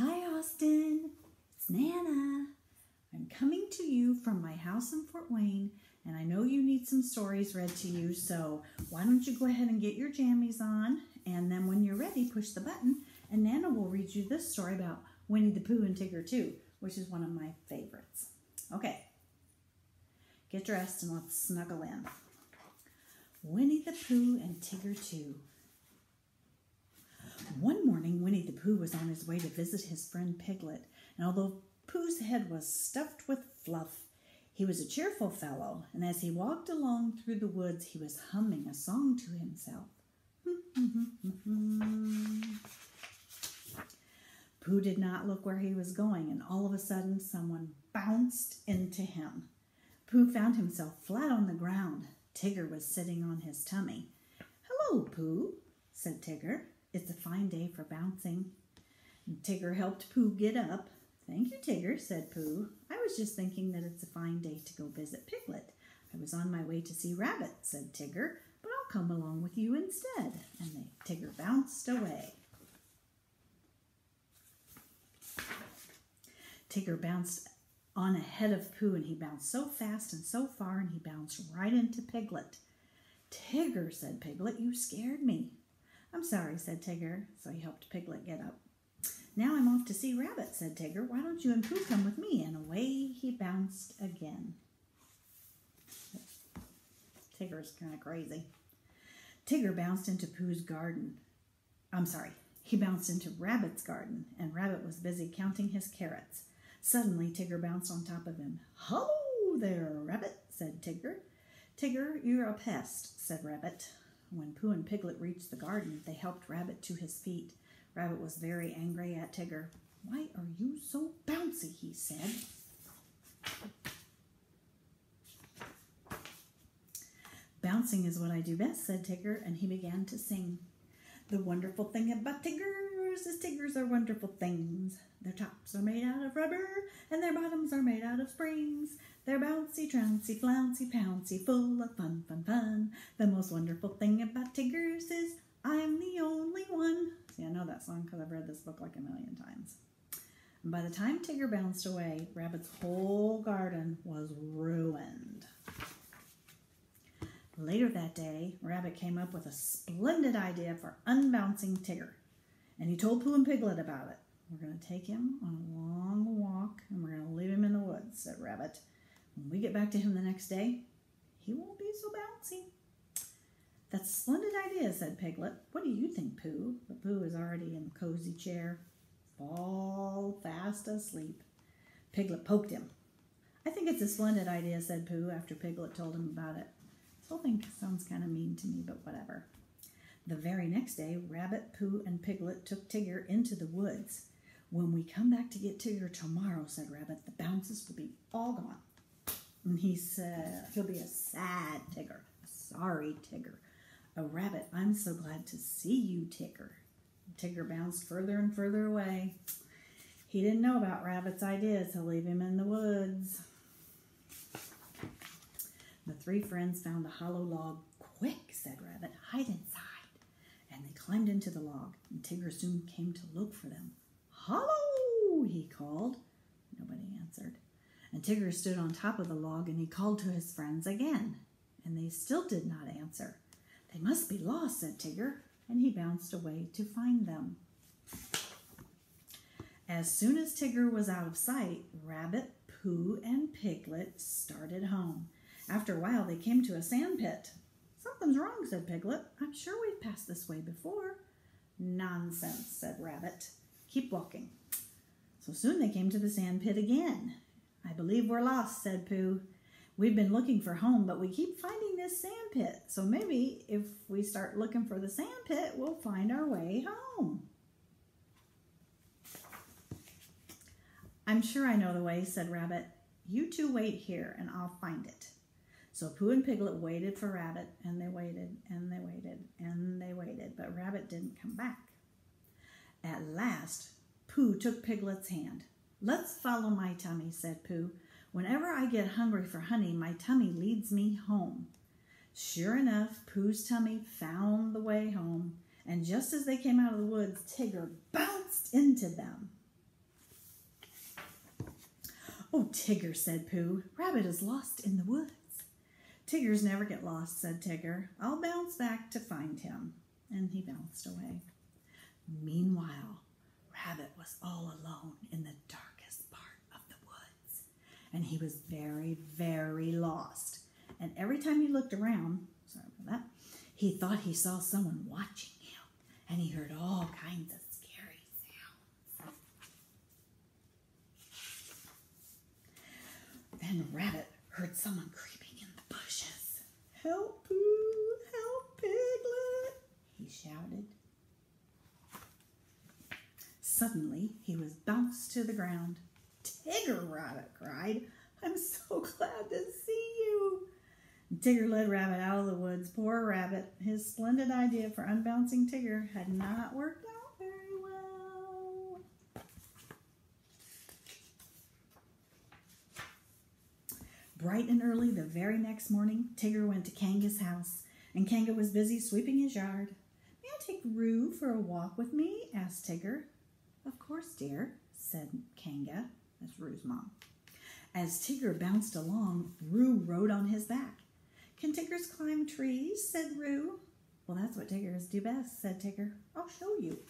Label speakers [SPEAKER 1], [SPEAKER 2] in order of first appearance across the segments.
[SPEAKER 1] Hi, Austin. It's Nana. I'm coming to you from my house in Fort Wayne, and I know you need some stories read to you, so why don't you go ahead and get your jammies on, and then when you're ready, push the button, and Nana will read you this story about Winnie the Pooh and Tigger too, which is one of my favorites. Okay, get dressed and let's snuggle in. Winnie the Pooh and Tigger too. One morning, Winnie the Pooh was on his way to visit his friend Piglet, and although Pooh's head was stuffed with fluff, he was a cheerful fellow, and as he walked along through the woods, he was humming a song to himself. Pooh did not look where he was going, and all of a sudden, someone bounced into him. Pooh found himself flat on the ground. Tigger was sitting on his tummy. "Hello, Pooh," said Tigger. "It's a fine day for bouncing." Tigger helped Pooh get up. "Thank you, Tigger," said Pooh. "I was just thinking that it's a fine day to go visit Piglet. I was on my way to see Rabbit," said Tigger, "but I'll come along with you instead." And Tigger bounced away. Tigger bounced on ahead of Pooh, and he bounced so fast and so far, and he bounced right into Piglet. "Tigger," said Piglet, "you scared me." "I'm sorry," said Tigger, so he helped Piglet get up. "Now I'm off to see Rabbit," said Tigger. "Why don't you and Pooh come with me?" And away he bounced again. Tigger's kind of crazy. Tigger bounced into Pooh's garden. He bounced into Rabbit's garden, and Rabbit was busy counting his carrots. Suddenly, Tigger bounced on top of him. "Hello there, Rabbit," said Tigger. "Tigger, you're a pest," said Rabbit. When Pooh and Piglet reached the garden, they helped Rabbit to his feet. Rabbit was very angry at Tigger. "Why are you so bouncy?" he said. "Bouncing is what I do best," said Tigger, and he began to sing. "The wonderful thing about Tiggers is Tiggers are wonderful things. Their tops are made out of rubber, and their bottoms are made out of springs. They're bouncy, trouncy, flouncy, pouncy, full of fun, fun, fun. The most wonderful thing about Tiggers is I'm the only one." See, I know that song because I've read this book like a million times. And by the time Tigger bounced away, Rabbit's whole garden was ruined. Later that day, Rabbit came up with a splendid idea for unbouncing Tigger, and he told Pooh and Piglet about it. "We're going to take him on a long walk, and we're going to leave him in the woods," said Rabbit. "When we get back to him the next day, he won't be so bouncy." "That's a splendid idea," said Piglet. "What do you think, Pooh?" But Pooh was already in the cozy chair, all fast asleep. Piglet poked him. "I think it's a splendid idea," said Pooh after Piglet told him about it. "This whole thing sounds kind of mean to me, but whatever." The very next day, Rabbit, Pooh, and Piglet took Tigger into the woods. "When we come back to get Tigger tomorrow," said Rabbit, "the bounces will be all gone." And he said, "He'll be a sad Tigger, a sorry Tigger. Oh, Rabbit, I'm so glad to see you, Tigger." Tigger bounced further and further away. He didn't know about Rabbit's idea to leave him in the woods. The three friends found a hollow log. "Quick," said Rabbit, "hide inside." And they climbed into the log, and Tigger soon came to look for them. "Hello," he called. Nobody answered. And Tigger stood on top of the log, and he called to his friends again, and they still did not answer. "They must be lost," said Tigger, and he bounced away to find them. As soon as Tigger was out of sight, Rabbit, Pooh, and Piglet started home. After a while, they came to a sand pit. "Something's wrong," said Piglet. "I'm sure we've passed this way before." "Nonsense," said Rabbit. "Keep walking." So soon they came to the sand pit again. "I believe we're lost," said Pooh. "We've been looking for home, but we keep finding this sand pit. So maybe if we start looking for the sand pit, we'll find our way home." "I'm sure I know the way," said Rabbit. "You two wait here, and I'll find it." So Pooh and Piglet waited for Rabbit, and they waited, and they waited, and they waited, but Rabbit didn't come back. At last, Pooh took Piglet's hand. "Let's follow my tummy," said Pooh. "Whenever I get hungry for honey, my tummy leads me home." Sure enough, Pooh's tummy found the way home, and just as they came out of the woods, Tigger bounced into them. "Oh, Tigger," said Pooh, "Rabbit is lost in the woods." "Tiggers never get lost," said Tigger. "I'll bounce back to find him." And he bounced away. Meanwhile, Rabbit was all alone in the darkest part of the woods, and he was very, very lost. And every time he looked around, sorry for that, he thought he saw someone watching him, and he heard all kinds of scary sounds. Then Rabbit heard someone creeping in the bushes. "Help, Pooh! Help, Piglet!" he shouted. Suddenly, he was bounced to the ground. "Tigger!" Rabbit cried. "I'm so glad to see you." And Tigger led Rabbit out of the woods. Poor Rabbit. His splendid idea for unbouncing Tigger had not worked out very well. Bright and early the very next morning, Tigger went to Kanga's house, and Kanga was busy sweeping his yard. "May I take Roo for a walk with me?" asked Tigger. "Of course, dear," said Kanga. That's Roo's mom. As Tigger bounced along, Roo rode on his back. "Can Tiggers climb trees?" said Roo. "Well, that's what Tiggers do best," said Tigger. "I'll show you."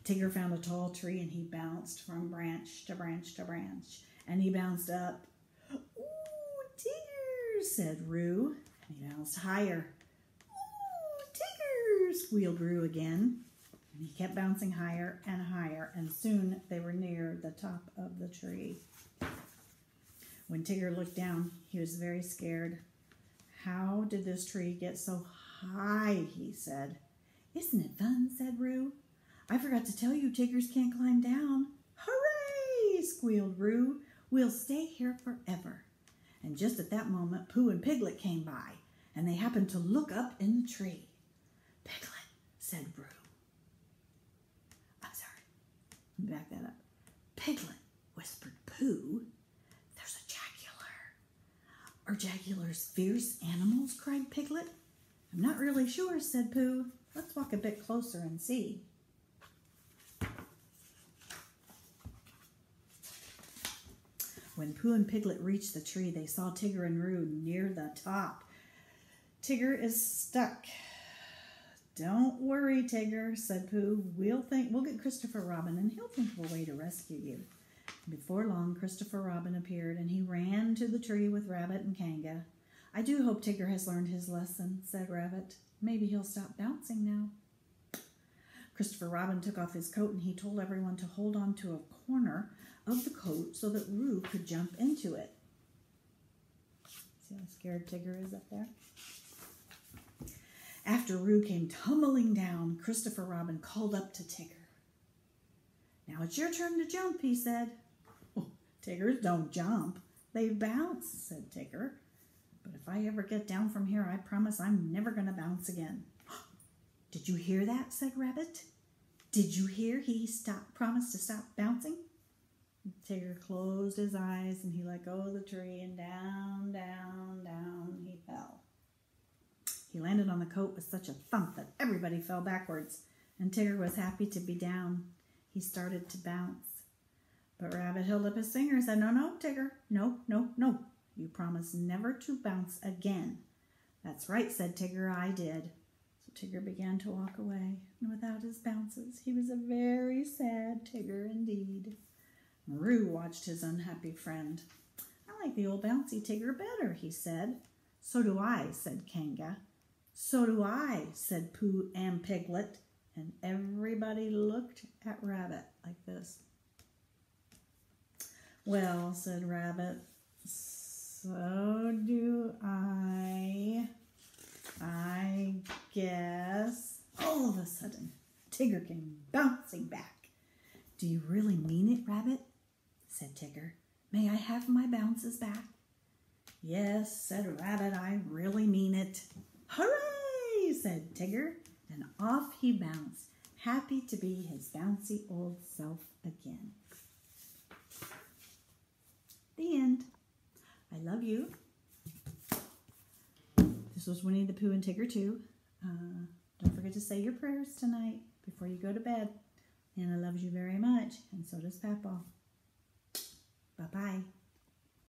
[SPEAKER 1] Tigger found a tall tree, and he bounced from branch to branch to branch, and he bounced up. "Ooh, Tigger!" said Roo, and he bounced higher. "Ooh, Tigger!" squealed Roo again, and he kept bouncing higher and higher, and soon they were near the top of the tree. When Tigger looked down, he was very scared. "How did this tree get so high?" he said. "Isn't it fun?" said Roo. "I forgot to tell you, Tiggers can't climb down." "Hooray!" squealed Roo. "We'll stay here forever." And just at that moment, Pooh and Piglet came by, and they happened to look up in the tree. "Piglet," said Roo. I'm sorry. Let me back that up. "Piglet," whispered Pooh. "There's a jaguar." "Are jaguars fierce animals?" cried Piglet. "I'm not really sure," said Pooh. "Let's walk a bit closer and see." When Pooh and Piglet reached the tree, they saw Tigger and Roo near the top. "Tigger is stuck." "Don't worry, Tigger," said Pooh. We'll get Christopher Robin, and he'll think of a way to rescue you." Before long, Christopher Robin appeared, and he ran to the tree with Rabbit and Kanga. "I do hope Tigger has learned his lesson," said Rabbit. "Maybe he'll stop bouncing now." Christopher Robin took off his coat, and he told everyone to hold on to a corner of the coat so that Roo could jump into it. See how scared Tigger is up there? After Roo came tumbling down, Christopher Robin called up to Tigger. "Now it's your turn to jump," he said. "Oh, Tiggers don't jump. They bounce," said Tigger. "But if I ever get down from here, I promise I'm never going to bounce again." "Did you hear that?" said Rabbit. "Did you hear he promised to stop bouncing?" Tigger closed his eyes, and he let go of the tree, and down, down, down he fell. He landed on the coat with such a thump that everybody fell backwards, and Tigger was happy to be down. He started to bounce. But Rabbit held up his finger and said, "No, Tigger, no, no, no. You promised never to bounce again." "That's right," said Tigger, "I did." So Tigger began to walk away, and without his bounces, he was a very sad Tigger indeed. Roo watched his unhappy friend. "I like the old bouncy Tigger better," he said. "So do I," said Kanga. "So do I," said Pooh and Piglet, and everybody looked at Rabbit like this. "Well," said Rabbit, "so do I guess." All of a sudden, Tigger came bouncing back. "Do you really mean it, Rabbit?" said Tigger. "May I have my bounces back?" "Yes," said Rabbit, "I really mean it." "Hooray!" said Tigger, and off he bounced, happy to be his bouncy old self again. The end. I love you. This was Winnie the Pooh and Tigger 2. Don't forget to say your prayers tonight before you go to bed. Hannah loves you very much, and so does Papa. Bye-bye.